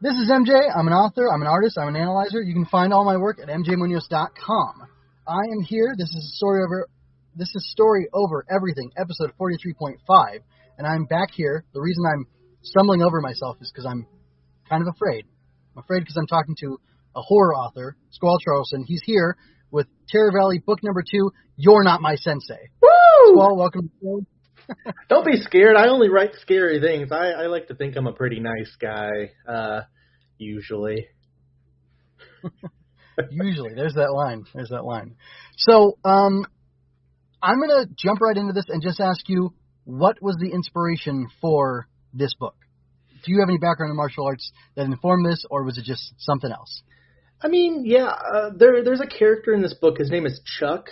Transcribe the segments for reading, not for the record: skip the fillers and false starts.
This is MJ. I'm an author, I'm an artist, I'm an analyzer. You can find all my work at mjmunoz.com. I am here. This is Story Over Everything, episode 43.5, and I'm back here. The reason I'm stumbling over myself is because I'm kind of afraid. I'm afraid because I'm talking to a horror author, Squall Charlson. He's here with Terror Valley book number 2, You're Not My Sensei. Woo! Squall, welcome to the show. Don't be scared. I only write scary things. I like to think I'm a pretty nice guy, usually. Usually. There's that line. So, I'm going to jump right into this and just ask you, what was the inspiration for this book? Do you have any background in martial arts that informed this, or was it just something else? I mean, yeah, there's a character in this book. His name is Chuck,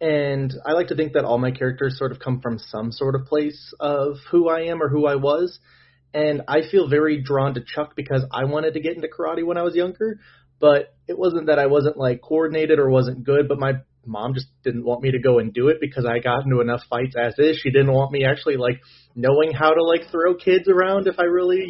and I like to think that all my characters sort of come from some sort of place of who I am or who I was, and I feel very drawn to Chuck because I wanted to get into karate when I was younger, but it wasn't that I wasn't, like, coordinated or wasn't good, but my mom just didn't want me to go and do it because I got into enough fights as is. She didn't want me actually, like, knowing how to, like, throw kids around if I really,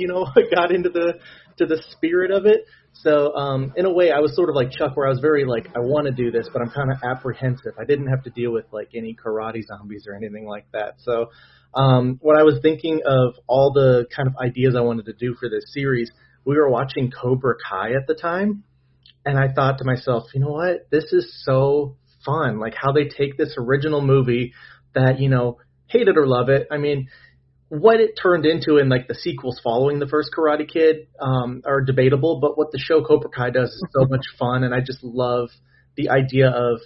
got into the spirit of it. So, in a way, I was sort of like Chuck, where I was very, like, I want to do this, but I'm kind of apprehensive. I didn't have to deal with, like, any karate zombies or anything like that. So, when I was thinking of all the kind of ideas I wanted to do for this series, we were watching Cobra Kai at the time, and I thought to myself, you know what? This is so fun. Like, how they take this original movie that, hate it or love it. I mean, what it turned into in, like, the sequels following the first Karate Kid are debatable, but what the show Cobra Kai does is so much fun, and I just love the idea of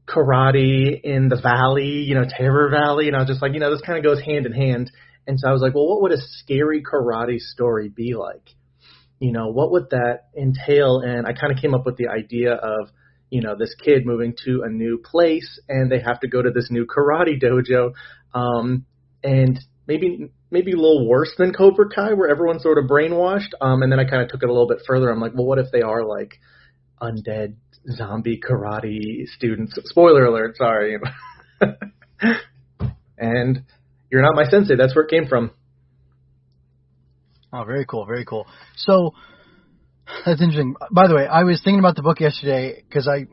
karate in the valley, Terror Valley, and I was just like, this kind of goes hand in hand, and so I was like, well, what would a scary karate story be like? What would that entail? And I kind of came up with the idea of, this kid moving to a new place, and they have to go to this new karate dojo, and maybe a little worse than Cobra Kai, where everyone's sort of brainwashed. And then I kind of took it a little bit further. I'm like, well, what if they are like undead zombie karate students? Spoiler alert, sorry. And You're Not My Sensei. That's where it came from. Oh, very cool, very cool. So that's interesting. By the way, I was thinking about the book yesterday because I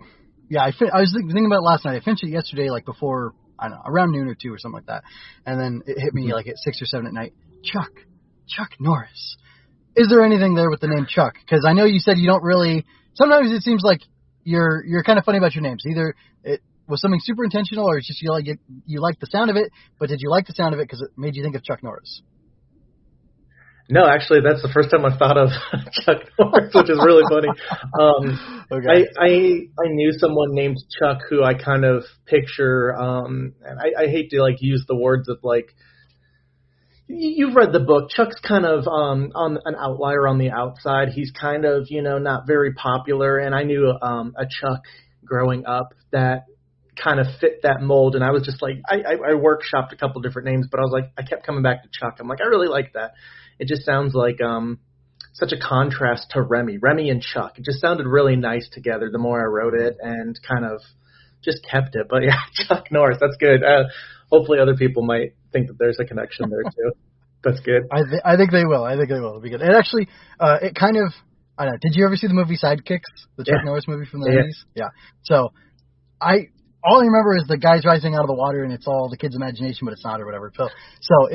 was thinking about it last night. I finished it yesterday, like before, I don't know, around noon or 2 or something like that. And then it hit me like at 6 or 7 at night. Chuck Norris. Is there anything there with the name Chuck? Because I know you said you don't really. Sometimes it seems like you're kind of funny about your names. Either it was something super intentional, or it's just you like the sound of it. But did you like the sound of it because it made you think of Chuck Norris? No, actually, that's the first time I've thought of Chuck Norris, which is really funny. Okay. I knew someone named Chuck who I kind of picture, and I hate to, like, use the words of, like, you've read the book. Chuck's kind of on an outlier on the outside. He's kind of, not very popular, and I knew a Chuck growing up that kind of fit that mold, and I was just like, I workshopped a couple different names, but I was like, I kept coming back to Chuck. I'm like, I really like that. It just sounds like such a contrast to Remy and Chuck. It just sounded really nice together the more I wrote it, and kind of just kept it. But yeah, Chuck Norris, that's good. Hopefully other people might think that there's a connection there too. That's good. I think they will. It'll be good. And actually, it kind of, I don't know, did you ever see the movie Sidekicks? The Chuck Norris movie from the 90s? Yeah. So all I remember is the guys rising out of the water, and it's all the kid's imagination, but it's not, or whatever. So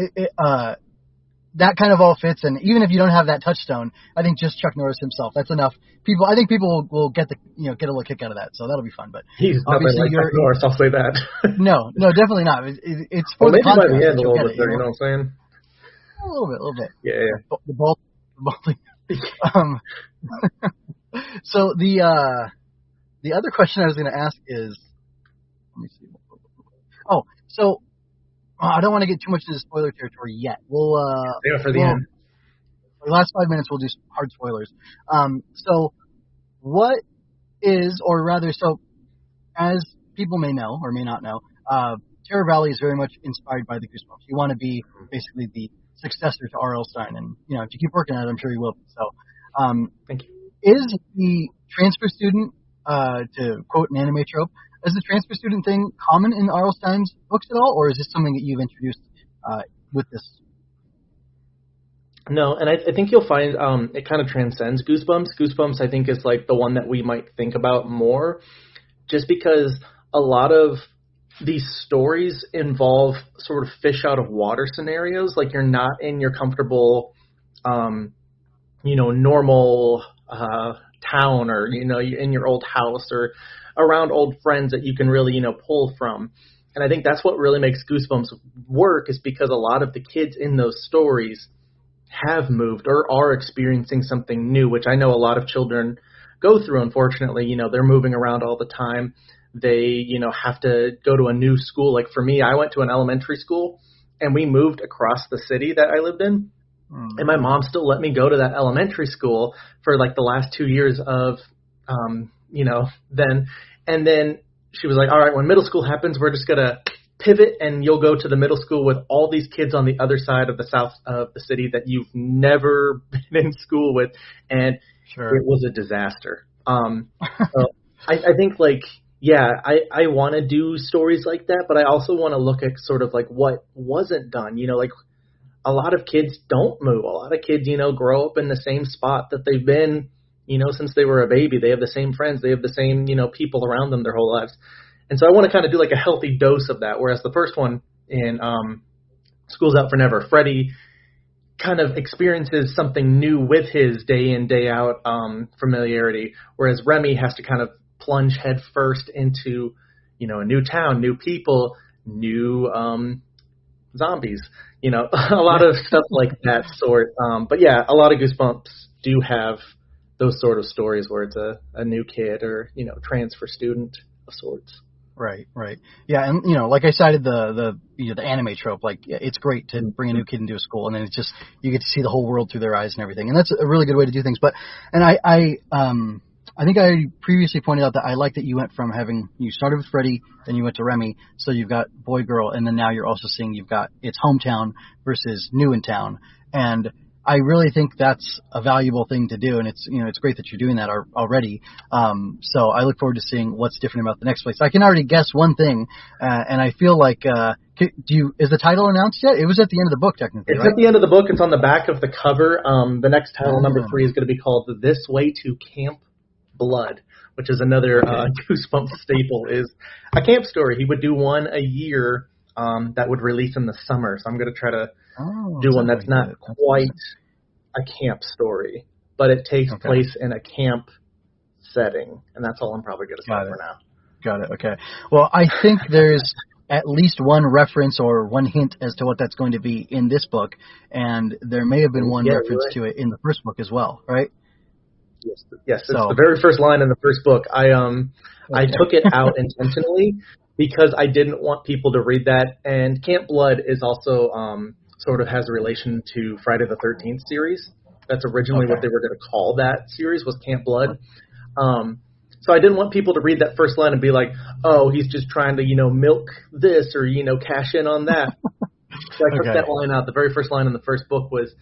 that kind of all fits, and even if you don't have that touchstone, I think just Chuck Norris himself, that's enough. I think people will get a little kick out of that, so that'll be fun. But he's nothing like Chuck Norris, I'll say that. No, definitely not. It's for the contrast. Maybe by the end a little bit there, you know what I'm saying? A little bit. Yeah. The balding. So the other question I was going to ask is, let me see. Oh, so I don't want to get too much into spoiler territory yet. We'll save it for the end. The last 5 minutes we'll do some hard spoilers. So what is, or rather, so as people may know or may not know, Terror Valley is very much inspired by the Goosebumps. You want to be basically the successor to R.L. Stein, and if you keep working at it, I'm sure you will. So, thank you. Is the transfer student, to quote an anime trope, is the transfer student thing common in R.L. Stein's books at all, or is this something that you've introduced with this? No, and I think you'll find it kind of transcends Goosebumps. Goosebumps, I think, is like the one that we might think about more, just because a lot of these stories involve sort of fish out of water scenarios. Like you're not in your comfortable, normal town, or in your old house or around old friends that you can really pull from. And I think that's what really makes Goosebumps work, is because a lot of the kids in those stories have moved or are experiencing something new, which I know a lot of children go through. Unfortunately, they're moving around all the time. They, have to go to a new school. Like for me, I went to an elementary school and we moved across the city that I lived in. Mm-hmm. And my mom still let me go to that elementary school for like the last 2 years of, then. And then she was like, all right, when middle school happens, we're just going to pivot and you'll go to the middle school with all these kids on the other side of the south of the city that you've never been in school with. And Sure. It was a disaster. So I think like, yeah, I want to do stories like that, but I also want to look at sort of like what wasn't done. Like a lot of kids don't move. A lot of kids, grow up in the same spot that they've been, since they were a baby. They have the same friends. They have the same, people around them their whole lives. And so I want to kind of do like a healthy dose of that. Whereas the first one in School's Out for Never, Freddie kind of experiences something new with his day in, day out familiarity. Whereas Remy has to kind of plunge head first into, a new town, new people, new zombies, a lot of stuff like that sort. But yeah, a lot of Goosebumps do have those sort of stories where it's a new kid or, transfer student of sorts. Right. Yeah, and like I cited the anime trope, like it's great to bring a new kid into a school, and then it's just you get to see the whole world through their eyes and everything, and that's a really good way to do things. But I think I previously pointed out that I like that you went from you started with Freddie, then you went to Remy, so you've got boy girl, and then now you're also seeing you've got its hometown versus new in town, and I really think that's a valuable thing to do, and it's great that you're doing that already. So I look forward to seeing what's different about the next place. I can already guess one thing, and I feel like is the title announced yet? It was at the end of the book, technically. It's right? At the end of the book. It's on the back of the cover. The next title, number 3, is going to be called "This Way to Camp Blood," which is another Goosebumps staple. Is a camp story. He would do one a year that would release in the summer. So I'm going to try to do one that's not quite a camp story, but it takes place in a camp setting, and that's all I'm probably going to say for now. Got it. Okay. Well, I think there's at least one reference or one hint as to what that's going to be in this book, and there may have been one reference to it in the first book as well, right? Yes. It's the very first line in the first book. I took it out intentionally because I didn't want people to read that, and Camp Blood is also sort of has a relation to Friday the 13th series. That's originally what they were going to call that series, was Camp Blood. So I didn't want people to read that first line and be like, oh, he's just trying to, milk this or, cash in on that. So I took that line out. The very first line in the first book was,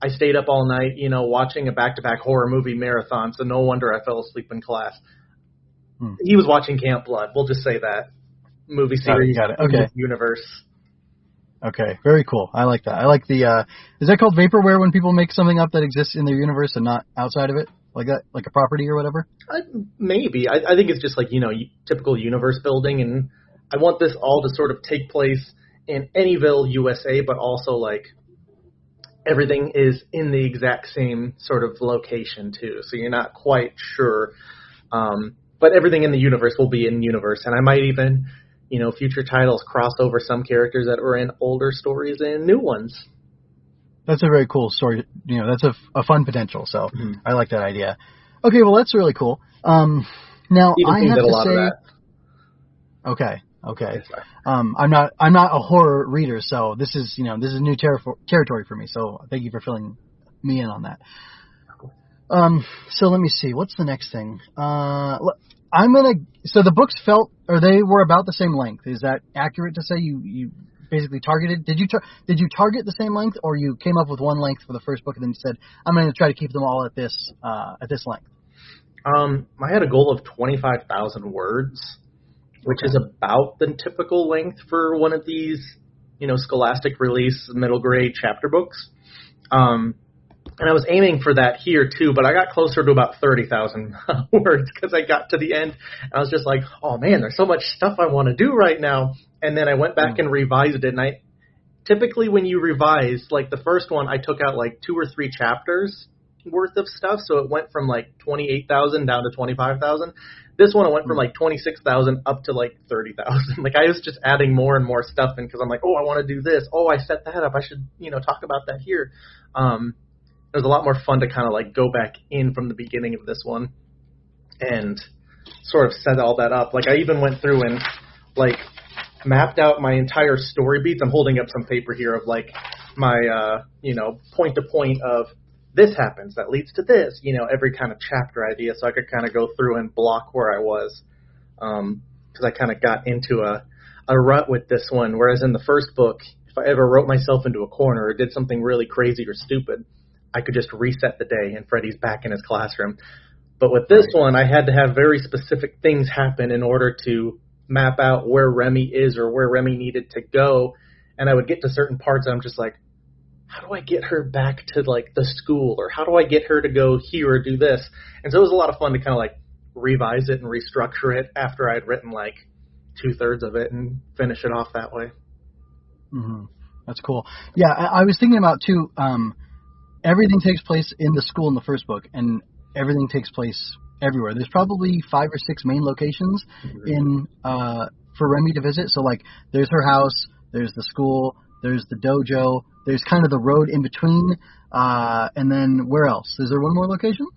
I stayed up all night, watching a back-to-back horror movie marathon, so no wonder I fell asleep in class. He was watching Camp Blood. We'll just say that. Movie series, got it. Okay. Universe. Okay, very cool. I like that. I like the, is that called vaporware when people make something up that exists in their universe and not outside of it? Like that, like a property or whatever? Maybe. I think it's just like, typical universe building, and I want this all to sort of take place in Anyville, USA, but also like everything is in the exact same sort of location too. So you're not quite sure. But everything in the universe will be in universe, and I might even, future titles cross over some characters that were in older stories and new ones. That's a very cool story. That's a fun potential. So I like that idea. Okay, well that's really cool. Now I have to say, okay. I'm not a horror reader, so this is new territory for me. So thank you for filling me in on that. So let me see. What's the next thing? So the books they were about the same length. Is that accurate to say you basically targeted? Did you target the same length, or you came up with one length for the first book and then you said, I'm going to try to keep them all at this length? I had a goal of 25,000 words, which is about the typical length for one of these, scholastic release middle grade chapter books. And I was aiming for that here too, but I got closer to about 30,000 words because I got to the end and I was just like, oh man, there's so much stuff I want to do right now. And then I went back and revised it. And typically when you revise, like the first one, I took out like 2 or 3 chapters worth of stuff. So it went from like 28,000 down to 25,000. This one, I went from like 26,000 up to like 30,000. Like I was just adding more and more stuff in because I'm like, oh, I want to do this. Oh, I set that up. I should, talk about that here. It was a lot more fun to kind of like go back in from the beginning of this one and sort of set all that up. Like I even went through and like mapped out my entire story beats. I'm holding up some paper here of like my, point to point of this happens, that leads to this, every kind of chapter idea. So I could kind of go through and block where I was. Cause I kind of got into a rut with this one. Whereas in the first book, if I ever wrote myself into a corner or did something really crazy or stupid, I could just reset the day and Freddy's back in his classroom. But with this one, I had to have very specific things happen in order to map out where Remy is or where Remy needed to go. And I would get to certain parts and I'm just like, how do I get her back to like the school, or how do I get her to go here or do this? And so it was a lot of fun to kind of like revise it and restructure it after I'd written like 2/3 of it and finish it off that way. Mm-hmm. That's cool. Yeah, I was thinking about too, everything takes place in the school in the first book, and everything takes place everywhere. There's probably 5 or 6 main locations in for Remy to visit. So like, there's her house, there's the school, there's the dojo, there's kind of the road in between, and then where else? Is there one more location?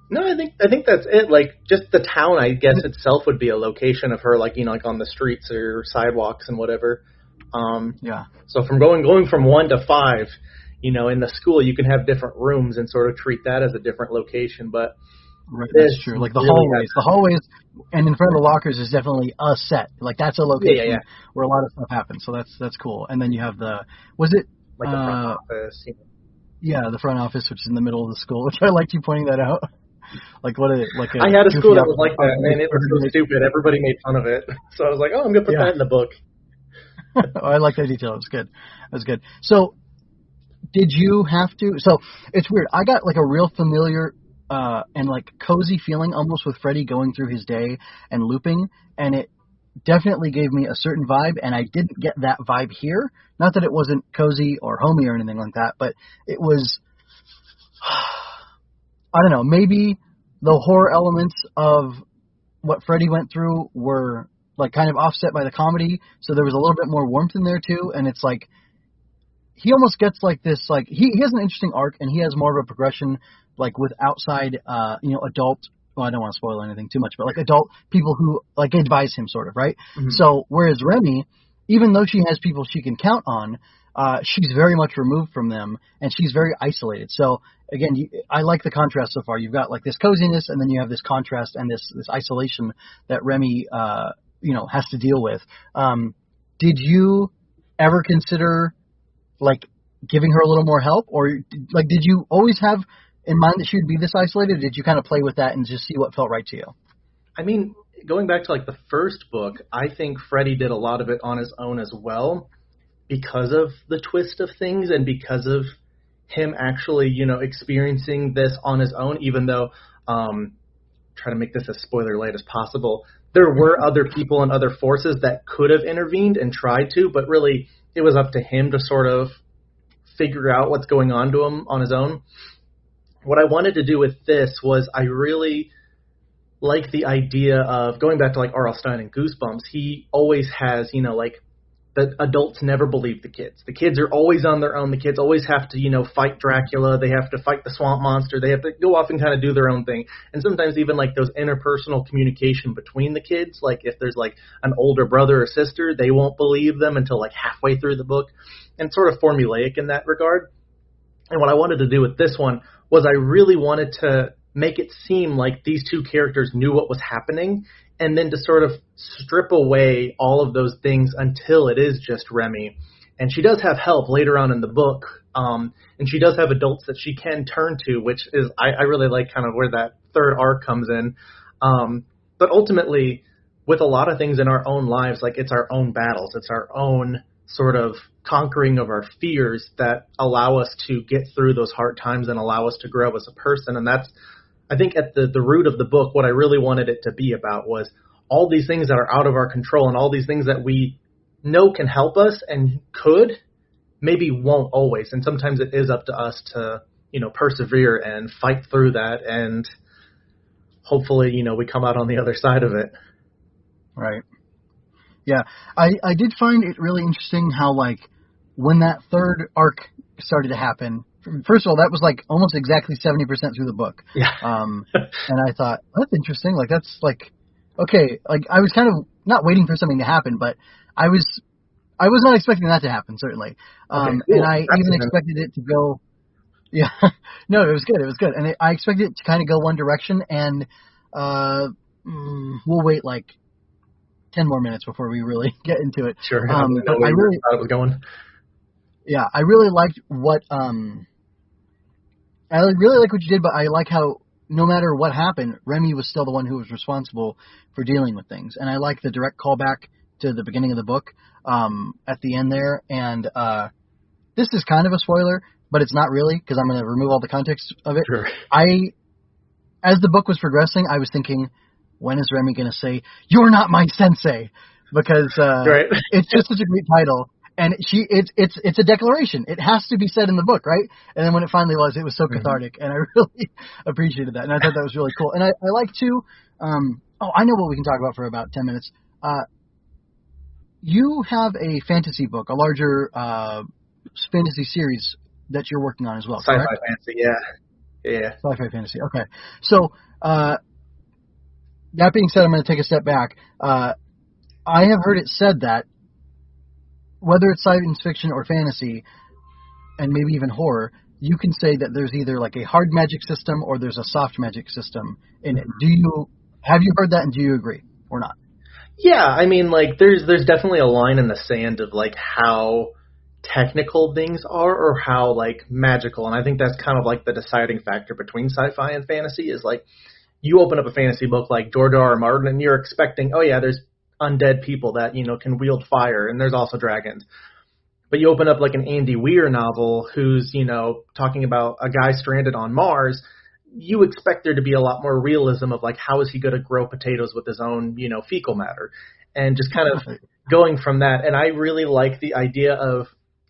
No, I think that's it. Like just the town, I guess itself would be a location of her, like like on the streets or sidewalks and whatever. Yeah. So from going from 1 to 5. In the school, you can have different rooms and sort of treat that as a different location. But right, that's true. Like the hallways, and in front of the lockers is definitely a set. Like that's a location where a lot of stuff happens. So that's cool. And then you have the the front office? Yeah, the front office, which is in the middle of the school. Which I liked you pointing that out. I had a school that was like that, and it was so stupid. Everybody made fun of it. So I was like, oh, I'm gonna put that in the book. I like that detail. It was good. So. Did you have to? So it's weird. I got like a real familiar and like cozy feeling almost with Freddy going through his day and looping, and it definitely gave me a certain vibe, and I didn't get that vibe here. Not that it wasn't cozy or homey or anything like that, but it was, I don't know, maybe the horror elements of what Freddy went through were like kind of offset by the comedy, so there was a little bit more warmth in there too, and it's like, he almost gets like this, like he has an interesting arc, and he has more of a progression, like with outside, adult. Well, I don't want to spoil anything too much, but like adult people who like advise him, sort of, right? Mm-hmm. So whereas Remy, even though she has people she can count on, she's very much removed from them, and she's very isolated. So again, I like the contrast so far. You've got like this coziness, and then you have this contrast and this isolation that Remy, has to deal with. Did you ever consider like giving her a little more help, or like did you always have in mind that she would be this isolated, or did you kind of play with that and just see what felt right to you? I mean, going back to like the first book, I think Freddy did a lot of it on his own as well, because of the twist of things and because of him actually, experiencing this on his own, even though, try to make this as spoiler light as possible, there were other people and other forces that could have intervened and tried to, but really it was up to him to sort of figure out what's going on to him on his own. What I wanted to do with this was I really like the idea of going back to like R.L. Stine and Goosebumps. He always has, like the adults never believe the kids. The kids are always on their own. The kids always have to, fight Dracula. They have to fight the swamp monster. They have to go off and kind of do their own thing. And sometimes even like those interpersonal communication between the kids, like if there's like an older brother or sister, they won't believe them until like halfway through the book, and sort of formulaic in that regard. And what I wanted to do with this one was I really wanted to make it seem like these two characters knew what was happening, and then to sort of strip away all of those things until it is just Remy. And she does have help later on in the book, and she does have adults that she can turn to, which is, I really like kind of where that third arc comes in. But ultimately, with a lot of things in our own lives, like it's our own battles, it's our own sort of conquering of our fears that allow us to get through those hard times and allow us to grow as a person. And that's, I think, at the root of the book, what I really wanted it to be about was all these things that are out of our control and all these things that we know can help us and could, maybe won't always. And sometimes it is up to us to, persevere and fight through that. And hopefully, we come out on the other side of it. Right. Yeah. I did find it really interesting how, like, when that third arc started to happen, first of all, that was like almost exactly 70% through the book. Yeah. And I thought, that's interesting. Like, that's like, okay, like I was kind of not waiting for something to happen, but I was not expecting that to happen, certainly. Okay, cool. And I even expected it to go, yeah, no, it was good. It was good. And I expected it to kind of go one direction, and we'll wait like 10 more minutes before we really get into it. Sure. But I really thought it was going. Yeah, I really liked what I really like what you did, but I like how no matter what happened, Remy was still the one who was responsible for dealing with things. And I like the direct callback to the beginning of the book at the end there. And this is kind of a spoiler, but it's not really, because I'm going to remove all the context of it. Sure. As the book was progressing, I was thinking, when is Remy going to say, "You're not my sensei"? Because right. It's just such a great title. And it's a declaration. It has to be said in the book, right? And then when it finally was, it was so cathartic, and I really appreciated that. And I thought that was really cool. And I like too. I know what we can talk about for about 10 minutes. You have a fantasy book, a larger fantasy series that you're working on as well. Sci-fi correct? fantasy, yeah. Sci-fi fantasy. Okay. So that being said, I'm going to take a step back. I have heard it said that whether it's science fiction or fantasy, and maybe even horror, you can say that there's either like a hard magic system or there's a soft magic system in it. Have you heard that, and do you agree or not? Yeah, I mean, like, there's definitely a line in the sand of, like, how technical things are or how, like, magical. And I think that's kind of, like, the deciding factor between sci-fi and fantasy is, like, you open up a fantasy book like George R. R. Martin and you're expecting, oh, yeah, there's undead people that, can wield fire, and there's also dragons. But you open up like an Andy Weir novel who's, talking about a guy stranded on Mars, you expect there to be a lot more realism of like, how is he going to grow potatoes with his own, fecal matter, and just kind of going from that. And I really like the idea of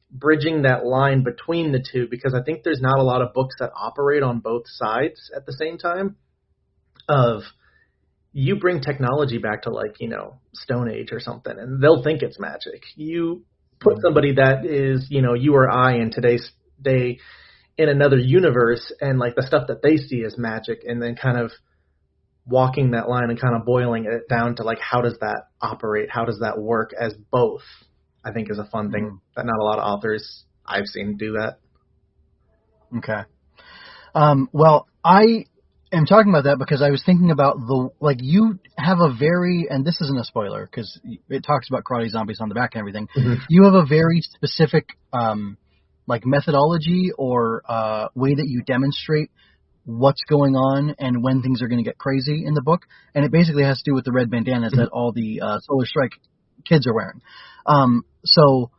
bridging that line between the two, because I think there's not a lot of books that operate on both sides at the same time of, you bring technology back to like, Stone Age or something, and they'll think it's magic. You put somebody that is, you or I in today's day in another universe, and like the stuff that they see as magic, and then kind of walking that line and kind of boiling it down to like, how does that operate? How does that work as both? I think is a fun thing that not a lot of authors I've seen do that. Okay. Well, I am talking about that because I was thinking about you have a very, and this isn't a spoiler because it talks about karate zombies on the back and everything. Mm-hmm. You have a very specific, methodology or way that you demonstrate what's going on and when things are going to get crazy in the book. And it basically has to do with the red bandanas that all the Solar Strike kids are wearing. So,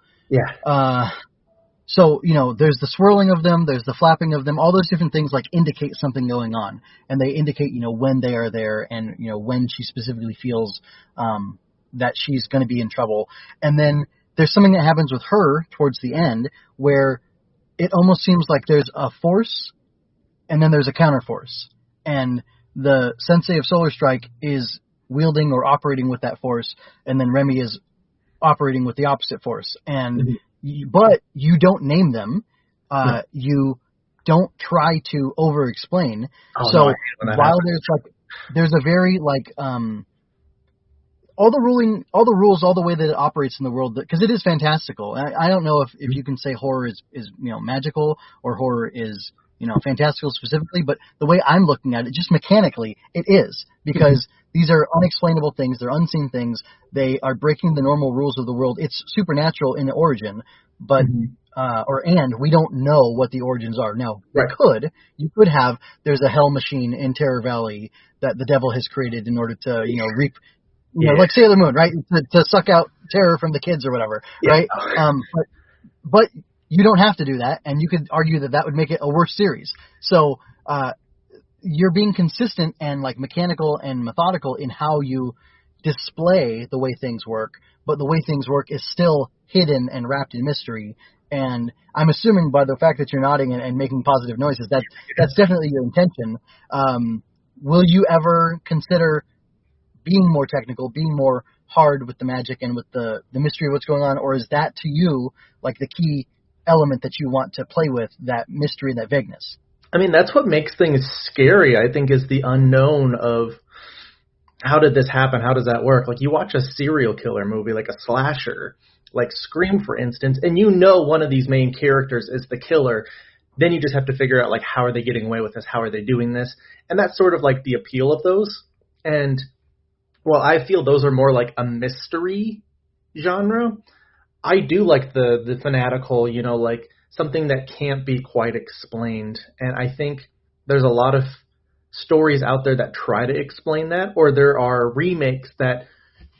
there's the swirling of them, there's the flapping of them, all those different things like indicate something going on. And they indicate, when they are there and, when she specifically feels that she's going to be in trouble. And then there's something that happens with her towards the end where it almost seems like there's a force and then there's a counter force. And the sensei of Solar Strike is wielding or operating with that force, and then Remy is operating with the opposite force. And but you don't name them. You don't try to over-explain. While there's a very all the rules, all the way that it operates in the world, because it is fantastical. I don't know if you can say horror is magical or horror is fantastical specifically, but the way I'm looking at it, just mechanically, it is, because these are unexplainable things. They're unseen things. They are breaking the normal rules of the world. It's supernatural in origin, but and we don't know what the origins are. Now, you could have, there's a hell machine in Terror Valley that the devil has created in order to reap, like Sailor Moon, right? To suck out terror from the kids or whatever, Yeah. right? But you don't have to do that, and you could argue that would make it a worse series. So you're being consistent and like mechanical and methodical in how you display the way things work, but the way things work is still hidden and wrapped in mystery. And I'm assuming by the fact that you're nodding and making positive noises, that's definitely your intention. Will you ever consider being more technical, being more hard with the magic and with the mystery of what's going on, or is that to you like the key element that you want to play with, that mystery, that vagueness? I mean, that's what makes things scary, I think, is the unknown of how did this happen? How does that work? Like, you watch a serial killer movie, like a slasher, like Scream, for instance, and you know one of these main characters is the killer. Then you just have to figure out, like, how are they getting away with this? How are they doing this? And that's sort of like the appeal of those. And, well, I feel those are more like a mystery genre. I do like the fanatical, you know, like something that can't be quite explained. And I think there's a lot of stories out there that try to explain that, or there are remakes that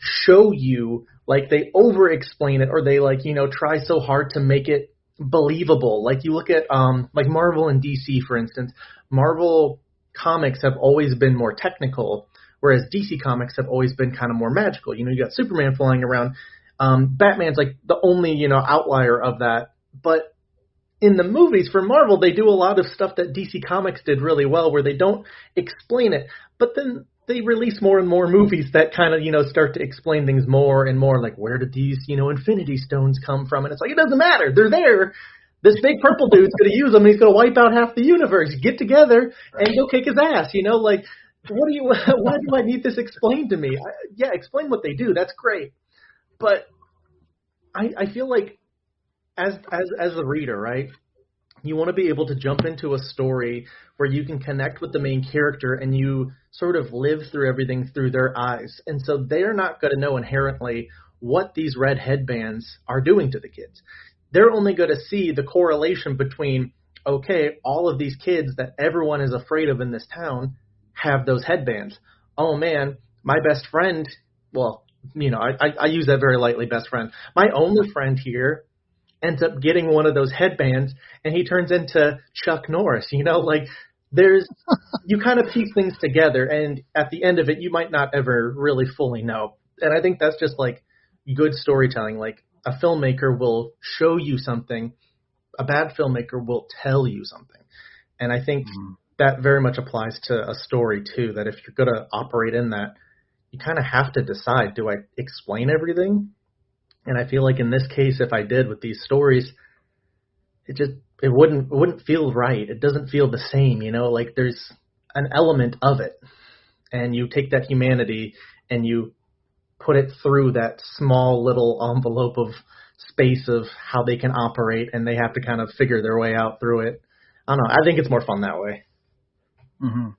show you like they over explain it, or they like, you know, try so hard to make it believable. Like you look at like Marvel and DC, for instance. Marvel comics have always been more technical, whereas DC comics have always been kind of more magical. You know, you got Superman flying around. Batman's like the only, you know, outlier of that. But in the movies for Marvel, they do a lot of stuff that DC Comics did really well, where they don't explain it, but then they release more and more movies that kind of, you know, start to explain things more and more, like where did these, you know, Infinity Stones come from? And it's like, it doesn't matter. They're there. This big purple dude's going to use them, and he's going to wipe out half the universe. Get together and go kick his ass, you know, like, why do I need this explained to me? Yeah, explain what they do. That's great. But I feel like as a reader, right, you want to be able to jump into a story where you can connect with the main character and you sort of live through everything through their eyes. And so they're not going to know inherently what these red headbands are doing to the kids. They're only going to see the correlation between, okay, all of these kids that everyone is afraid of in this town have those headbands. Oh, man, my best friend, well, you know, I use that very lightly, best friend. My only friend here ends up getting one of those headbands, and he turns into Chuck Norris. You know, like you kind of piece things together, and at the end of it, you might not ever really fully know. And I think that's just like good storytelling. Like a filmmaker will show you something, a bad filmmaker will tell you something. And I think that very much applies to a story too, that if you're going to operate in that, you kind of have to decide, do I explain everything? And I feel like in this case, if I did with these stories, it wouldn't feel right. It doesn't feel the same, you know, like there's an element of it, and you take that humanity and you put it through that small little envelope of space of how they can operate, and they have to kind of figure their way out through it. I don't know. I think it's more fun that way. Mm-hmm.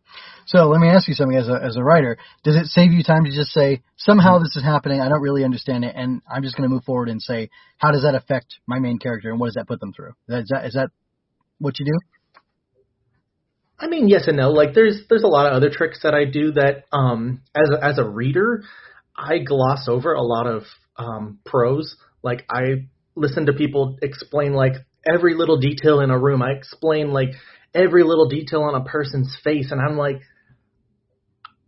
So let me ask you something as a writer. Does it save you time to just say, somehow this is happening, I don't really understand it, and I'm just going to move forward and say, how does that affect my main character, and what does that put them through? Is that what you do? I mean, yes and no. Like there's a lot of other tricks that I do that as a reader, I gloss over a lot of prose. Like I listen to people explain like every little detail in a room. I explain like every little detail on a person's face, and I'm like,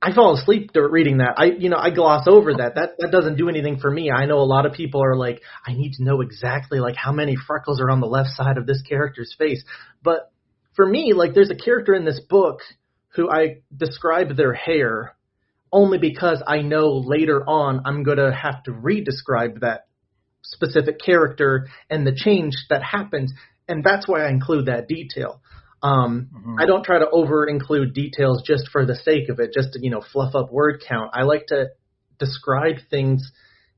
I fall asleep reading that. I gloss over that. That doesn't do anything for me. I know a lot of people are like, I need to know exactly like how many freckles are on the left side of this character's face. But for me, like there's a character in this book who I describe their hair only because I know later on I'm going to have to re-describe that specific character and the change that happens. And that's why I include that detail. I don't try to over-include details just for the sake of it, just to, you know, fluff up word count. I like to describe things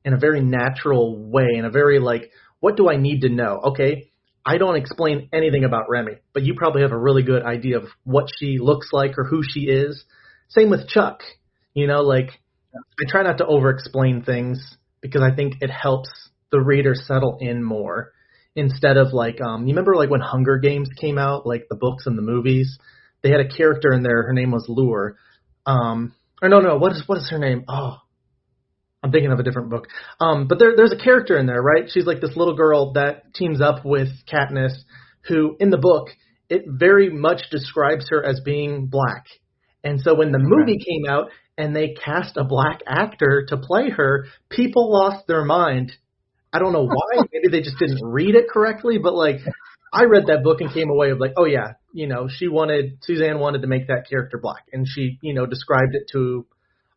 in a very natural way, in a very, like, what do I need to know? Okay, I don't explain anything about Remy, but you probably have a really good idea of what she looks like or who she is. Same with Chuck. You know, like, I try not to over-explain things because I think it helps the reader settle in more. Instead of like, you remember like when Hunger Games came out, like the books and the movies, they had a character in there. Her name was Lure. Or no, what is her name? Oh, I'm thinking of a different book. But there's a character in there, right? She's like this little girl that teams up with Katniss, who in the book, it very much describes her as being black. And so when the movie came out and they cast a black actor to play her, people lost their mind. I don't know why. Maybe they just didn't read it correctly, but like I read that book and came away with like, oh yeah, Suzanne wanted to make that character black, and she, described it to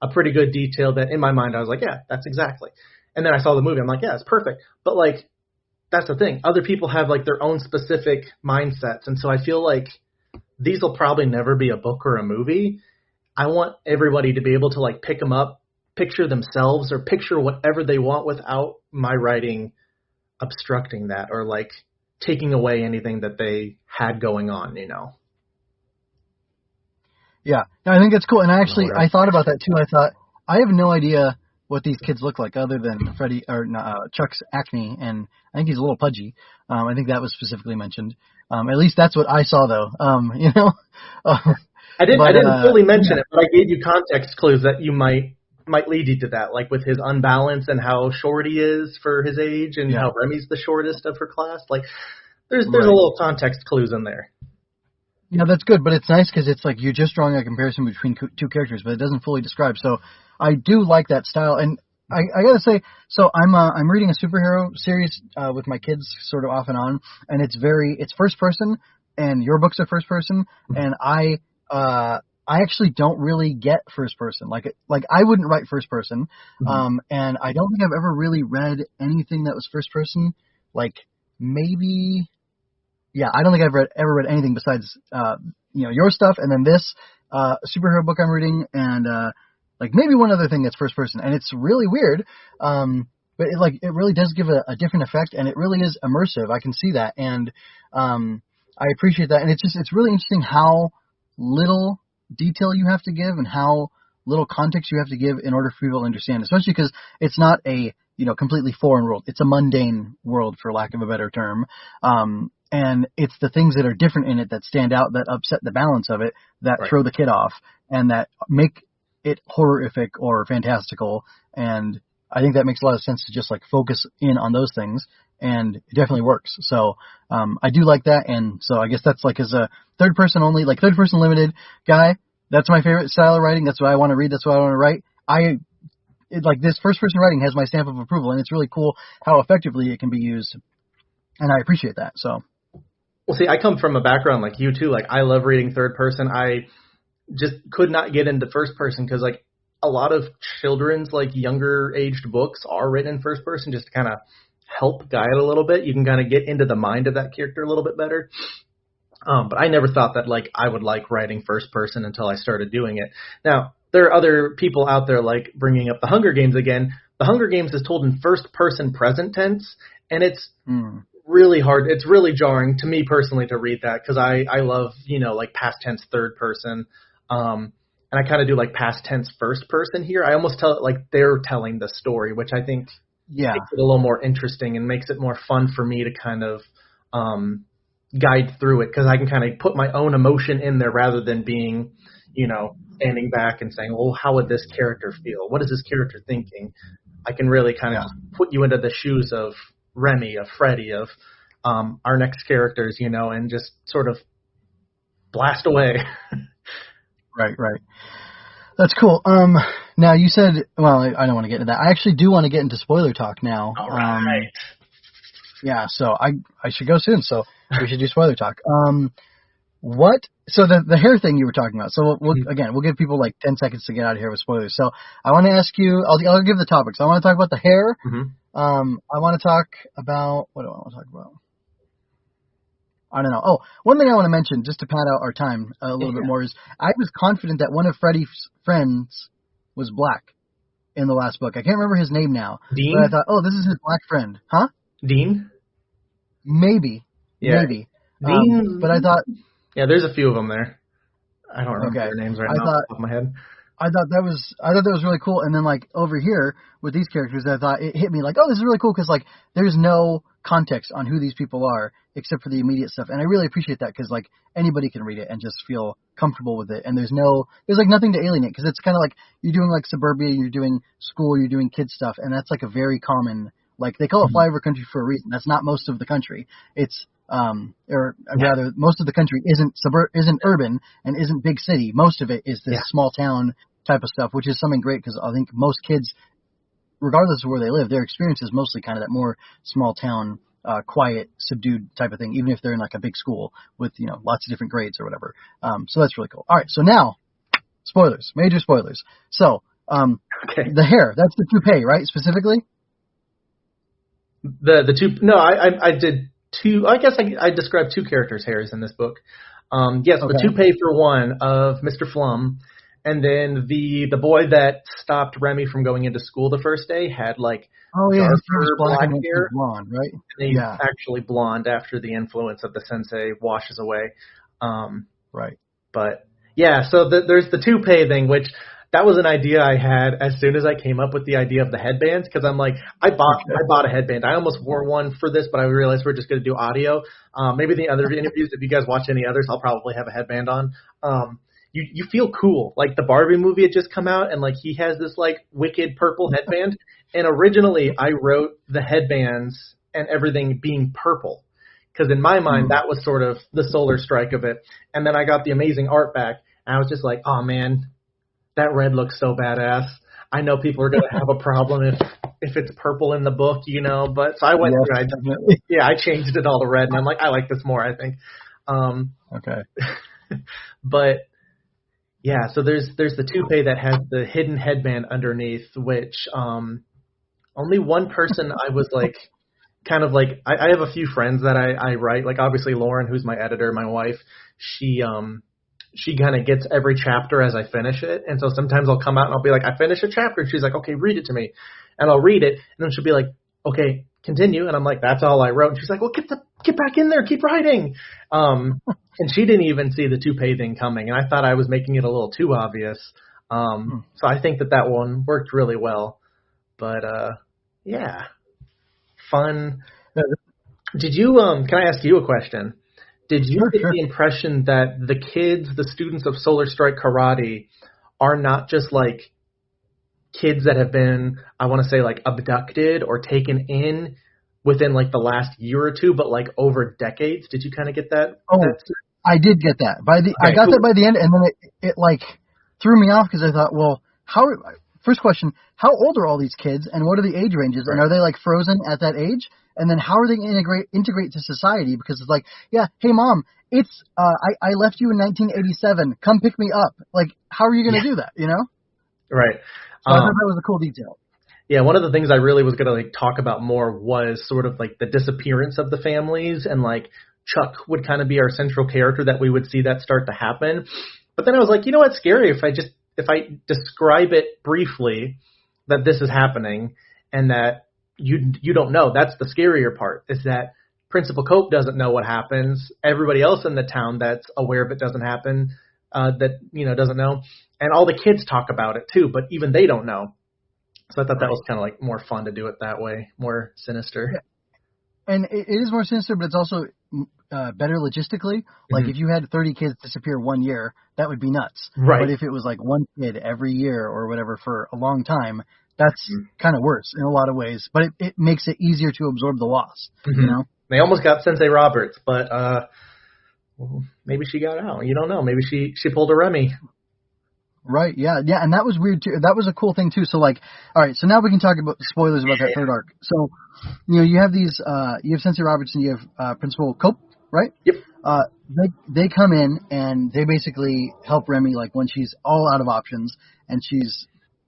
a pretty good detail that in my mind I was like, yeah, that's exactly. And then I saw the movie, I'm like, yeah, it's perfect. But like, that's the thing. Other people have like their own specific mindsets, and so I feel like these will probably never be a book or a movie. I want everybody to be able to like pick them up, picture themselves, or picture whatever they want without my writing obstructing that or like taking away anything that they had going on, Yeah, no, I think that's cool. And I thought about that too. I thought, I have no idea what these kids look like other than Chuck's acne, and I think he's a little pudgy. I think that was specifically mentioned. At least that's what I saw, though. I didn't fully mention it, but I gave you context clues that you might lead you to that, like with his unbalance and how short he is for his age, and how Remy's the shortest of her class. Like, there's a little context clues in there. Yeah, that's good, but it's nice because it's like you're just drawing a comparison between two characters, but it doesn't fully describe. So I do like that style, and I gotta say, so I'm reading a superhero series with my kids, sort of off and on, and it's first person, and your books are first person, and I actually don't really get first person. Like I wouldn't write first person, and I don't think I've ever really read anything that was first person. Like maybe. Yeah, I don't think I've ever read anything besides, your stuff, and then this superhero book I'm reading, and like maybe one other thing that's first person, and it's really weird, but it really does give a different effect, and it really is immersive. I can see that, and I appreciate that, and it's really interesting how little detail you have to give and how little context you have to give in order for people to understand, especially because it's not a completely foreign world. It's a mundane world, for lack of a better term. And it's the things that are different in it that stand out, that upset the balance of it, that throw the kid off, and that make it horrific or fantastical. And I think that makes a lot of sense to just like focus in on those things, and it definitely works. So I do like that, and so I guess that's like as a third person limited guy, that's my favorite style of writing. That's what I want to read. That's what I want to write. Like this first person writing has my stamp of approval, and it's really cool how effectively it can be used, and I appreciate that. So. Well, see, I come from a background like you too. Like I love reading third person. I just could not get into first person because like a lot of children's like younger aged books are written in first person just to kind of help guide a little bit. You can kind of get into the mind of that character a little bit better. But I never thought that like I would like writing first person until I started doing it. Now, there are other people out there like bringing up the Hunger Games again. The Hunger Games is told in first person present tense, and it's really hard. It's really jarring to me personally to read that because I love, like past tense third person. And I kind of do like past tense first person here. I almost tell it like they're telling the story, which I think makes it a little more interesting and makes it more fun for me to kind of guide through it because I can kind of put my own emotion in there rather than being, standing back and saying, well, how would this character feel? What is this character thinking? I can really kind of put you into the shoes of Remy, of Freddy, of our next characters, and just sort of blast away. Right. That's cool. Now you said, well, I don't want to get into that. I actually do want to get into spoiler talk now. All right. Yeah, so I should go soon, so we should do spoiler talk. So the hair thing you were talking about. So we'll give people like 10 seconds to get out of here with spoilers. So I want to ask you, I'll give the topics. I want to talk about the hair. I want to talk about, what do I want to talk about? I don't know. Oh, one thing I want to mention, just to pad out our time a little bit more, is I was confident that one of Freddy's friends was black in the last book. I can't remember his name now. Dean? But I thought, this is his black friend. Huh? Dean? Maybe. Yeah. Maybe. Dean? But I thought... Yeah, there's a few of them there. I don't remember their names right now off the top of my head. I thought that was really cool. And then like over here with these characters, I thought it hit me like, oh, this is really cool because like there's no context on who these people are except for the immediate stuff, and I really appreciate that because like anybody can read it and just feel comfortable with it, and there's like nothing to alienate because it's kind of like you're doing like suburbia, you're doing school, you're doing kid stuff, and that's like a very common, like they call it flyover country for a reason. That's not most of the country. It's rather most of the country isn't urban and isn't big city. Most of it is this small town type of stuff, which is something great because I think most kids, regardless of where they live, their experience is mostly kind of that more small town, quiet, subdued type of thing, even if they're in like a big school with, lots of different grades or whatever. So that's really cool. All right. So now spoilers, major spoilers. So, the hair, that's the toupee, right? Specifically? The two, no, I did two, I guess I described two characters' hairs in this book. The toupee for one of Mr. Flum. And then the boy that stopped Remy from going into school the first day had like darker black hair. Blonde, right? And he's actually blonde after the influence of the sensei washes away. Right. But yeah, so there's the toupee thing, which that was an idea I had as soon as I came up with the idea of the headbands, because I'm like, I bought a headband. I almost wore one for this, but I realized we're just going to do audio. Maybe the other interviews, if you guys watch any others, I'll probably have a headband on. You feel cool. Like the Barbie movie had just come out, and like he has this like wicked purple headband. And originally I wrote the headbands and everything being purple, because in my mind that was sort of the solar strike of it. And then I got the amazing art back, and I was just like, oh man, that red looks so badass. I know people are going to have a problem if it's purple in the book, But so I went through. I changed it all to red, and I'm like, I like this more, I think. Okay. But yeah, so there's the toupee that has the hidden headband underneath, which only one person I was like, kind of like, I have a few friends that I write, like obviously Lauren, who's my editor, my wife, she kind of gets every chapter as I finish it. And so sometimes I'll come out and I'll be like, I finished a chapter. And she's like, okay, read it to me. And I'll read it. And then she'll be like, okay, continue. And I'm like, that's all I wrote. And she's like, well, get back in there. Keep writing. And she didn't even see the toupee thing coming. And I thought I was making it a little too obvious. So I think that one worked really well. But, yeah, fun. Did you, can I ask you a question? Did you get the impression that the kids, the students of Solar Strike Karate, are not just like kids that have been, I want to say like abducted or taken in within like the last year or two, but like over decades? Did you kind of get that? Oh, I did get that. I got that by the end, and then it like threw me off because I thought, well, first question, how old are all these kids, and what are the age ranges, and are they like frozen at that age? And then how are they going to integrate to society? Because it's like, yeah, hey mom, it's I left you in 1987. Come pick me up. Like, how are you going to do that? Right. So I thought that was a cool detail. Yeah, one of the things I really was going to like talk about more was sort of like the disappearance of the families, and like Chuck would kind of be our central character that we would see that start to happen. But then I was like, you know what's scary if I describe it briefly that this is happening and that you don't know. That's the scarier part, is that Principal Cope doesn't know what happens. Everybody else in the town that's aware of it doesn't happen, doesn't know. And all the kids talk about it too, but even they don't know. So I thought that was kind of like more fun to do it that way, more sinister. Yeah. And it is more sinister, but it's also better logistically. Like if you had 30 kids disappear 1 year, that would be nuts. Right. But if it was like one kid every year or whatever for a long time, that's kind of worse in a lot of ways. But it makes it easier to absorb the loss, They almost got Sensei Roberts, but maybe she got out. You don't know. Maybe she pulled a Remy. Right, yeah, and that was weird too. That was a cool thing too. So like, all right, so now we can talk about spoilers about that third arc. So, you have these, you have Sensei Roberts and you have Principal Cope, right? Yep. They come in and they basically help Remy like when she's all out of options and she's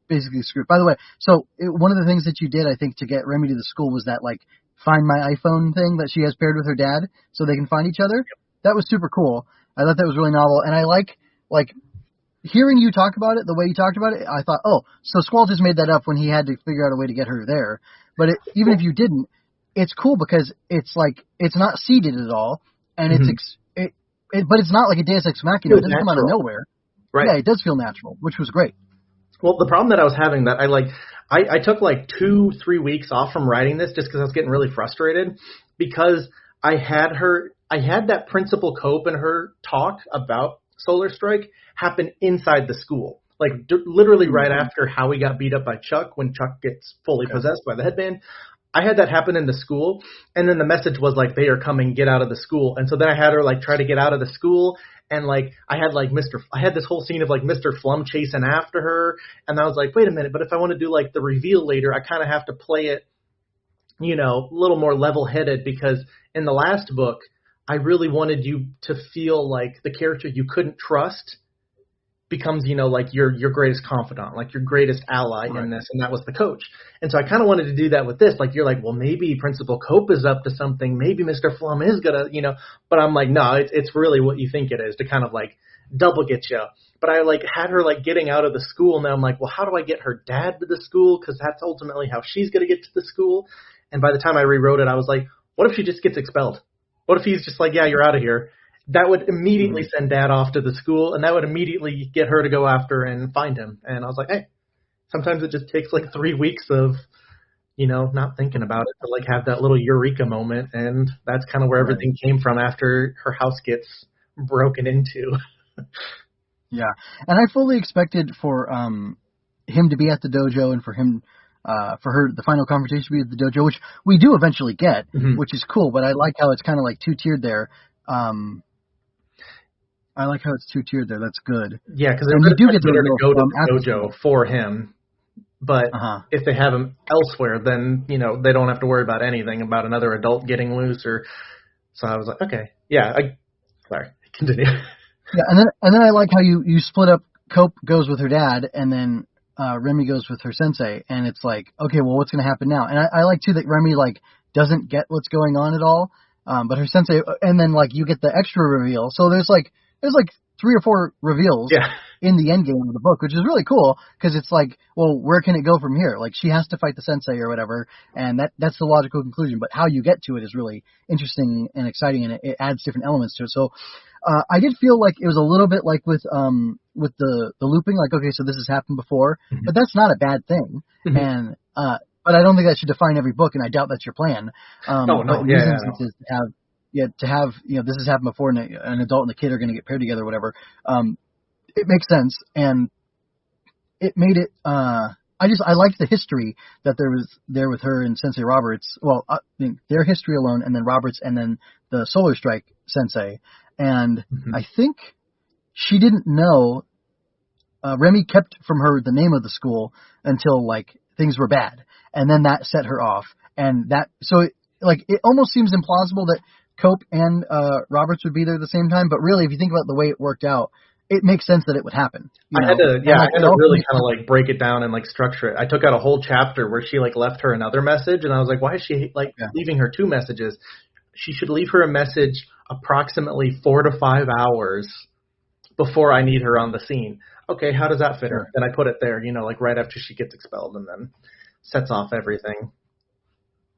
basically screwed. By the way, so one of the things that you did, I think, to get Remy to the school was that like Find My iPhone thing that she has paired with her dad so they can find each other. Yep. That was super cool. I thought that was really novel, and I like hearing you talk about it, the way you talked about it. I thought, oh, so Squall just made that up when he had to figure out a way to get her there. But even if you didn't, it's cool because it's like it's not seeded at all, and but it's not like a Deus Ex Machina. It doesn't come out of nowhere. Right. Yeah, it does feel natural, which was great. Well, the problem that I was having that I took like 2-3 weeks off from writing this just because I was getting really frustrated because I had that Principal Cope and her talk about Solar Strike happen inside the school. Like literally right after Howie got beat up by Chuck when Chuck gets fully possessed by the headband. I had that happen in the school, and then the message was like, they are coming, get out of the school. And so then I had her like try to get out of the school, and like I had this whole scene of like Mr. Flum chasing after her, and I was like, wait a minute, but if I want to do like the reveal later, I kind of have to play it, you know, a little more level-headed, because in the last book, I really wanted you to feel like the character you couldn't trust becomes, you know, like your greatest confidant, like your greatest ally in this, and that was the coach. And so I kind of wanted to do that with this. Like, you're like, well, maybe Principal Cope is up to something. Maybe Mr. Flum is gonna, you know, but I'm like, no, it's really what you think it is, to kind of like double get you. But I like had her like getting out of the school, and now I'm like, well, how do I get her dad to the school? Because that's ultimately how she's gonna get to the school. And by the time I rewrote it, I was like, what if she just gets expelled? What if he's just like, yeah, you're out of here? That would immediately send Dad off to the school, and that would immediately get her to go after and find him. And I was like, hey, sometimes it just takes like 3 weeks of, you know, not thinking about it to like have that little eureka moment. And that's kind of where everything came from after her house gets broken into. Yeah. And I fully expected for him to be at the dojo, and for him for her, the final confrontation to be at the dojo, which we do eventually get, which is cool. But I like how it's kind of like two-tiered there. I like how it's two-tiered there. That's good. Yeah, because you do get to go to the dojo for him. But if they have him elsewhere, then, you know, they don't have to worry about anything about another adult getting loose. Or so I was like, okay, yeah. Sorry, continue. Yeah, and then I like how you split up. Cope goes with her dad, and then Remy goes with her sensei, and it's like, okay, well, what's going to happen now? And I like too that Remy like doesn't get what's going on at all. But her sensei, and then like you get the extra reveal. So there's like 3 or 4 reveals in the end game of the book, which is really cool, because it's like, well, where can it go from here? Like, she has to fight the sensei or whatever, and that's the logical conclusion. But how you get to it is really interesting and exciting, and it adds different elements to it. So I did feel like it was a little bit like with the looping, like, okay, so this has happened before, but that's not a bad thing. And but I don't think that should define every book, and I doubt that's your plan. No. But in these instances, to have, you know, this has happened before, and an adult and a kid are going to get paired together, or whatever. It makes sense, and it made it. I liked the history that there was there with her and Sensei Roberts. Well, their history alone, and then Roberts, and then the Solar Strike Sensei. And I think she didn't know. Remy kept from her the name of the school until like things were bad, and then that set her off. And that it almost seems implausible that Cope and Roberts would be there at the same time, but really, if you think about the way it worked out, it makes sense that it would happen. I had to really kind of like break it down and like structure it. I took out a whole chapter where she like left her another message, and I was like, why is she leaving her 2 messages? She should leave her a message approximately 4 to 5 hours before I need her on the scene. Okay, how does that fit her? Then I put it there, you know, like right after she gets expelled, and then sets off everything.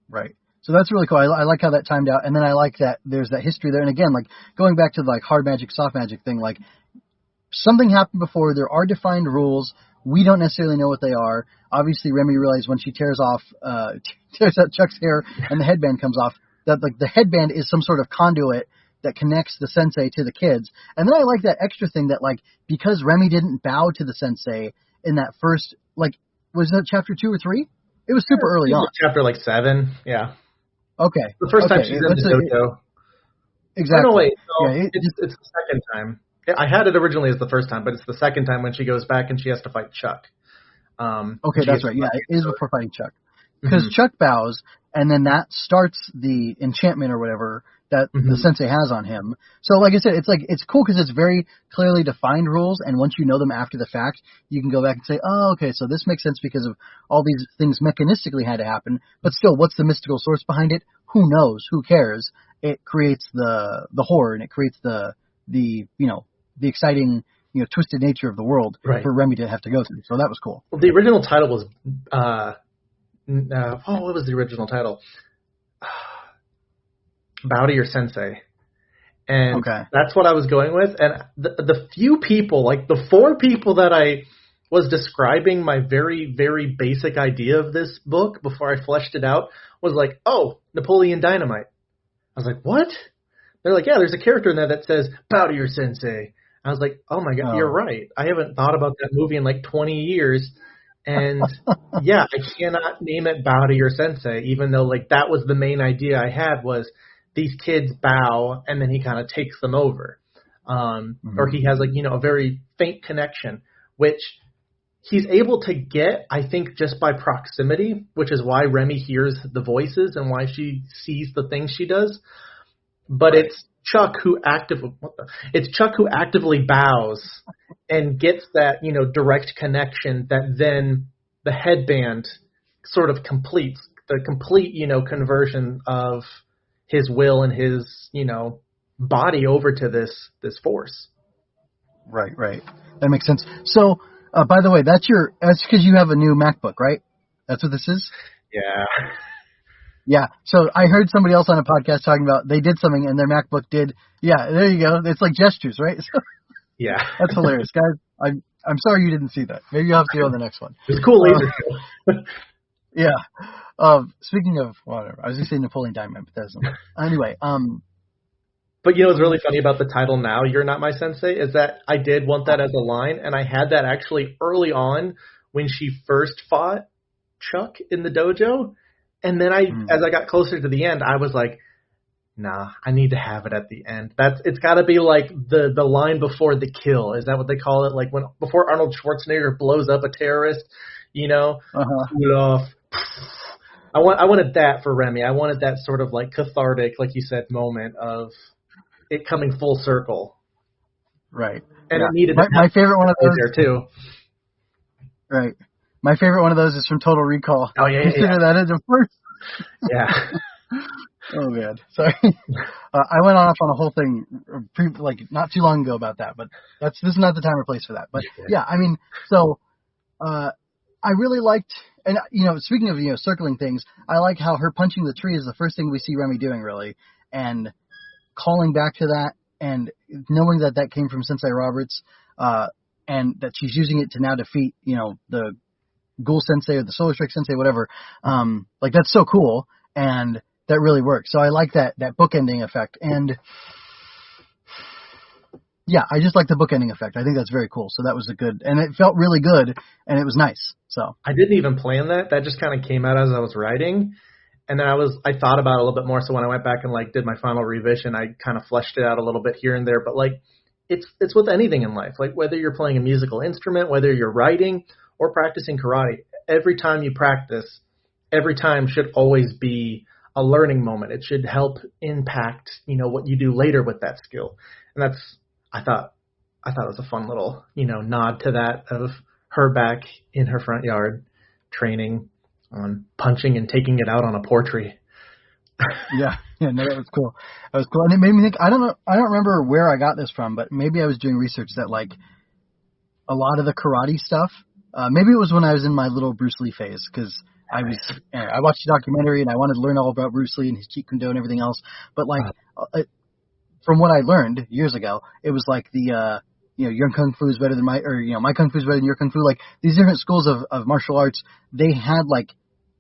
Right. So that's really cool. I like how that timed out, and then I like that there's that history there. And again, like going back to the like hard magic, soft magic thing, like something happened before. There are defined rules. We don't necessarily know what they are. Obviously, Remy realized when she tears out Chuck's hair and the headband comes off, that like the headband is some sort of conduit that connects the sensei to the kids. And then I like that extra thing that like, because Remy didn't bow to the sensei in that first, like, was that chapter 2 or 3? It was super early on. Chapter like 7, yeah. Okay. The first time she's in the dojo. Exactly. Oh, no, wait. No, it's the second time. Yeah, I had it originally as the first time, but it's the second time when she goes back and she has to fight Chuck. Okay, that's right. Yeah, it is before fighting Chuck. Because Chuck bows, and then that starts the enchantment or whatever that the sensei has on him. So like I said, it's cool because it's very clearly defined rules, and once you know them after the fact, you can go back and say, oh, okay, so this makes sense because of all these things mechanistically had to happen. But still, what's the mystical source behind it? Who knows? Who cares? It creates the horror, and it creates the exciting, twisted nature of the world for Remy to have to go through. So that was cool. Well, the original title was what was the original title? Bow to Your Sensei. And that's what I was going with. And the few people, like the 4 people that I was describing my very, very basic idea of this book before I fleshed it out was like, oh, Napoleon Dynamite. I was like, what? They're like, yeah, there's a character in there that says, bow to your sensei. I was like, oh my God, You're right. I haven't thought about that movie in like 20 years. And yeah, I cannot name it Bow to Your Sensei, even though like that was the main idea I had was these kids bow and then he kind of takes them over. Or he has like, a very faint connection, which he's able to get, I think, just by proximity, which is why Remy hears the voices and why she sees the things she does. But it's Chuck who actively bows and gets that, direct connection that then the headband sort of completes the complete, conversion of his will and his, body over to this force. Right. That makes sense. So, by the way, that's because you have a new MacBook, right? That's what this is? Yeah. Yeah. So I heard somebody else on a podcast talking about they did something and their MacBook did. Yeah, there you go. It's like gestures, right? Yeah. That's hilarious, guys. I'm sorry you didn't see that. Maybe you'll have to go on the next one. It's a cool laser show. Yeah. Speaking of whatever, I was going to say Napoleon Dynamite, but that doesn't work. Anyway, But what's really funny about the title now, You're Not My Sensei, is that I did want that as a line, and I had that actually early on when she first fought Chuck in the dojo. And then as I got closer to the end, I was like, nah, I need to have it at the end. It's got to be like the line before the kill. Is that what they call it? Like before Arnold Schwarzenegger blows up a terrorist, cool off. I wanted that for Remy. I wanted that sort of like cathartic, like you said, moment of it coming full circle. Right. And it needed my favorite one of those there too. Right. My favorite one of those is from Total Recall. Oh yeah. Consider that as a first. Yeah. Oh man, sorry. I went off on a whole thing not too long ago about that, but this is not the time or place for that. But yeah, I mean, so I really liked, and speaking of circling things, I like how her punching the tree is the first thing we see Remy doing really, and calling back to that, and knowing that came from Sensei Roberts, and that she's using it to now defeat the Ghoul Sensei or the Solar Strike Sensei, whatever. That's so cool, and that really works. So I like that bookending effect, and yeah, I just like the bookending effect. I think that's very cool. So that was and it felt really good, and it was nice. So I didn't even plan that. That just kind of came out as I was writing, and then I thought about it a little bit more. So when I went back and did my final revision, I kind of fleshed it out a little bit here and there. But it's with anything in life, like whether you're playing a musical instrument, whether you're writing or practicing karate, every time you practice, every time should always be a learning moment. It should help impact, what you do later with that skill. And I thought it was a fun little, nod to that of her back in her front yard training on punching and taking it out on a portrait. Yeah, no, that was cool. That was cool. And it made me think, I don't remember where I got this from, but maybe I was doing research that a lot of the karate stuff, maybe it was when I was in my little Bruce Lee phase, because I watched a documentary and I wanted to learn all about Bruce Lee and his Jeet Kune Do and everything else. But from what I learned years ago, it was the your kung fu is better than my kung fu is better than your kung fu. These different schools of martial arts, they had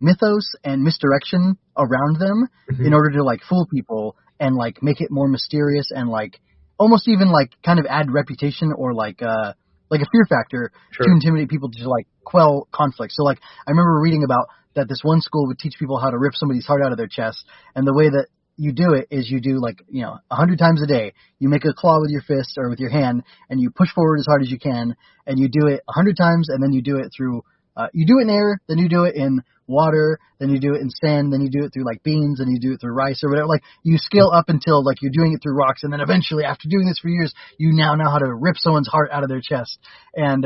mythos and misdirection around them in order to fool people and like make it more mysterious and like almost even like kind of add reputation or like a fear factor to intimidate people to like quell conflict. So like I remember reading about that this one school would teach people how to rip somebody's heart out of their chest, and the way that you do it is you do 100 times a day. You make a claw with your fist or with your hand, and you push forward as hard as you can, and you do it 100 times, and then you do it through you do it in air, then you do it in water, then you do it in sand, then you do it through beans, and you do it through rice or whatever. You scale up until you're doing it through rocks, and then eventually, after doing this for years, you now know how to rip someone's heart out of their chest. And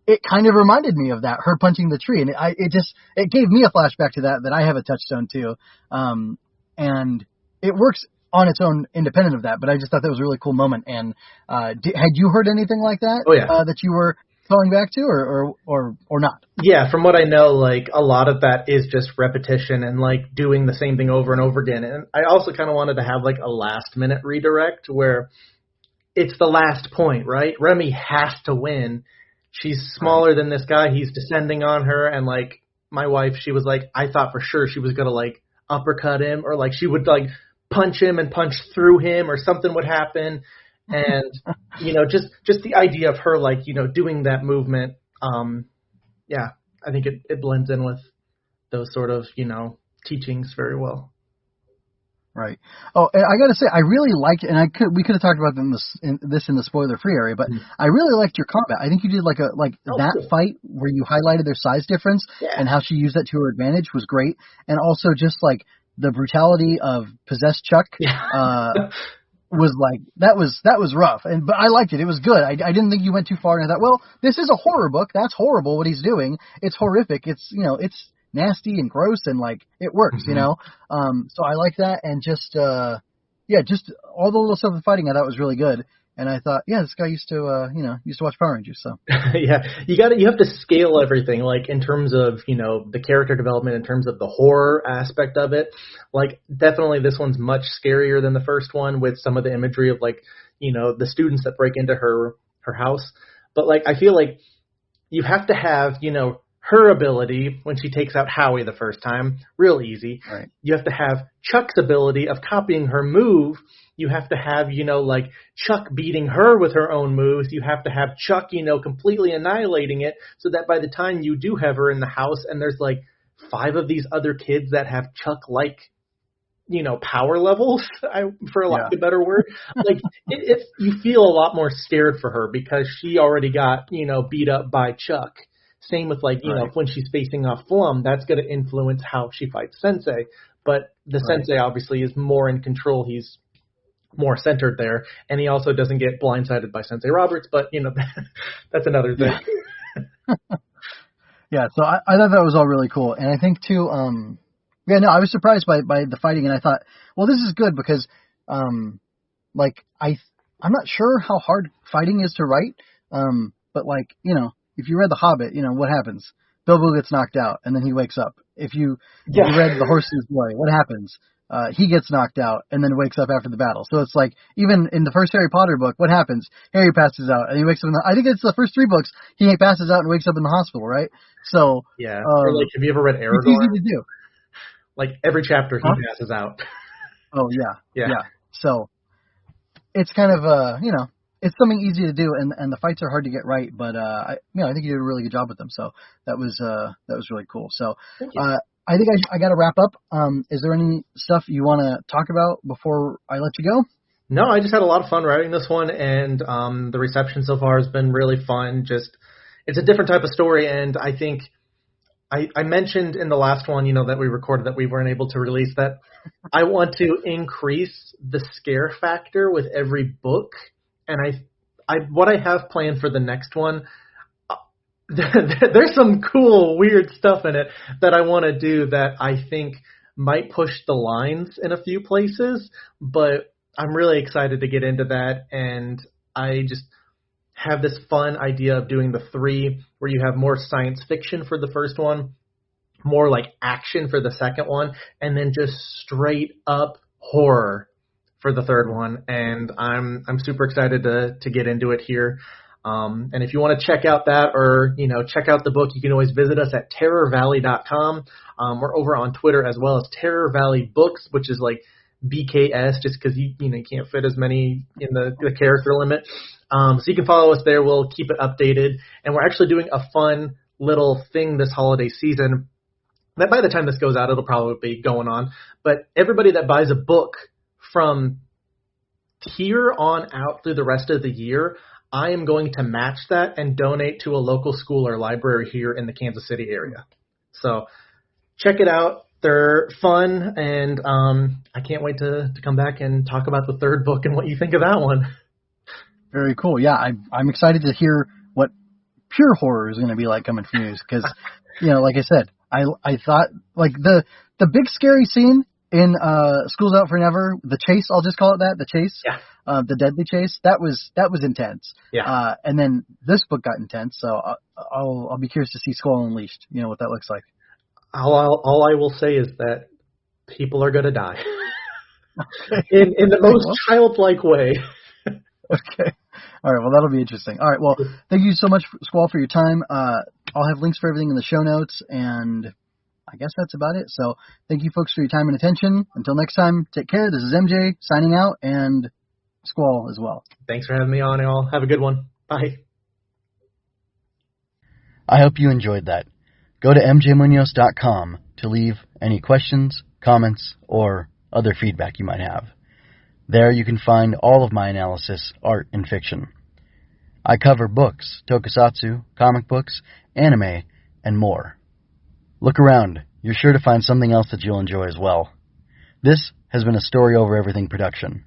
it kind of reminded me of that, her punching the tree, and it gave me a flashback to that I have a touchstone too, and it works on its own independent of that. But I just thought that was a really cool moment. And had you heard anything like that? Oh yeah, that you were calling back to, or not? Yeah, from what I know, a lot of that is just repetition and doing the same thing over and over again. And I also kind of wanted to have a last minute redirect where it's the last point, right? Remy has to win. she's smaller than this guy. He's descending on her, and like my wife, she was like, I thought for sure she was gonna like uppercut him, or like she would like punch him and punch through him, or something would happen. And just the idea of her like doing that movement, yeah, I think it blends in with those sort of teachings very well. Right. Oh, and I got to say, I really liked, and we could have talked about this in the spoiler-free area, but I really liked your combat. I think you did that fight where you highlighted their size difference and how she used that to her advantage was great, and also just like the brutality of possessed Chuck. Was like that was rough, but I liked it. It was good. I didn't think you went too far, and I thought, well, this is a horror book. That's horrible what he's doing. It's horrific. It's it's nasty and gross, and like it works, So I like that, and just just all the little stuff with fighting I thought was really good. And I thought, this guy used to watch Power Rangers, so yeah, you have to scale everything, like in terms of the character development, in terms of the horror aspect of it. Like definitely this one's much scarier than the first one, with some of the imagery of like the students that break into her house. But like I feel like you have to have her ability when she takes out Howie the first time, real easy. Right. You have to have Chuck's ability of copying her move. You have to have, like Chuck beating her with her own moves. You have to have Chuck, completely annihilating it, so that by the time you do have her in the house and there's like 5 of these other kids that have Chuck-like, power levels, for a lack of a better word, like you feel a lot more scared for her because she already got, beat up by Chuck. Same with like, when she's facing off Flum, that's going to influence how she fights Sensei. But the Sensei obviously is more in control. He's more centered there, and he also doesn't get blindsided by Sensei Roberts, but that's another thing. So I thought that was all really cool, and I think too, I was surprised by the fighting, and I thought, well, this is good because, I'm not sure how hard fighting is to write, but like, if you read The Hobbit, what happens? Bilbo gets knocked out, and then he wakes up. If you read The Horse's Boy, what happens? He gets knocked out and then wakes up after the battle. So it's like, even in the first Harry Potter book, what happens? Harry passes out and he wakes up I think it's the first 3 books, he passes out and wakes up in the hospital, right? So, or like, have you ever read Aragorn? It's easy to do. Like, every chapter he passes out. Oh, yeah. So, it's kind of, it's something easy to do, and the fights are hard to get right, but, I think you did a really good job with them, so that was really cool. So, I think I got to wrap up. Is there any stuff you want to talk about before I let you go? No, I just had a lot of fun writing this one, and the reception so far has been really fun. It's a different type of story, and I think I mentioned in the last one, that we recorded that we weren't able to release, that I want to increase the scare factor with every book, and what I have planned for the next one, there's some cool, weird stuff in it that I want to do that I think might push the lines in a few places, but I'm really excited to get into that, and I just have this fun idea of doing the 3 where you have more science fiction for the first one, more like action for the second one, and then just straight up horror for the third one, and I'm super excited to get into it here. And if you want to check out that or, check out the book, you can always visit us at terrorvalley.com. We're over on Twitter as well as Terror Valley Books, which is like BKS, just because you can't fit as many in the character limit. So you can follow us there. We'll keep it updated. And we're actually doing a fun little thing this holiday season that by the time this goes out, it'll probably be going on. But everybody that buys a book from here on out through the rest of the year, I am going to match that and donate to a local school or library here in the Kansas City area. So check it out. They're fun, and I can't wait to come back and talk about the third book and what you think of that one. Very cool. Yeah, I'm excited to hear what pure horror is going to be like coming from you, because, like I said, I thought, like, the big scary scene in School's Out for Never, the chase, I'll just call it that, the chase, the deadly chase, that was intense. Yeah. And then this book got intense, so I'll be curious to see Squall Unleashed, what that looks like. All I will say is that people are going to die in the most childlike way. Okay. All right, well, that'll be interesting. All right, well, thank you so much, Squall, for your time. I'll have links for everything in the show notes, and I guess that's about it. So thank you, folks, for your time and attention. Until next time, take care. This is MJ signing out, and Squall as well. Thanks for having me on, y'all. Have a good one. Bye. I hope you enjoyed that. Go to mjmunoz.com to leave any questions, comments, or other feedback you might have. There you can find all of my analysis, art, and fiction. I cover books, tokusatsu, comic books, anime, and more. Look around. You're sure to find something else that you'll enjoy as well. This has been a Story Over Everything production.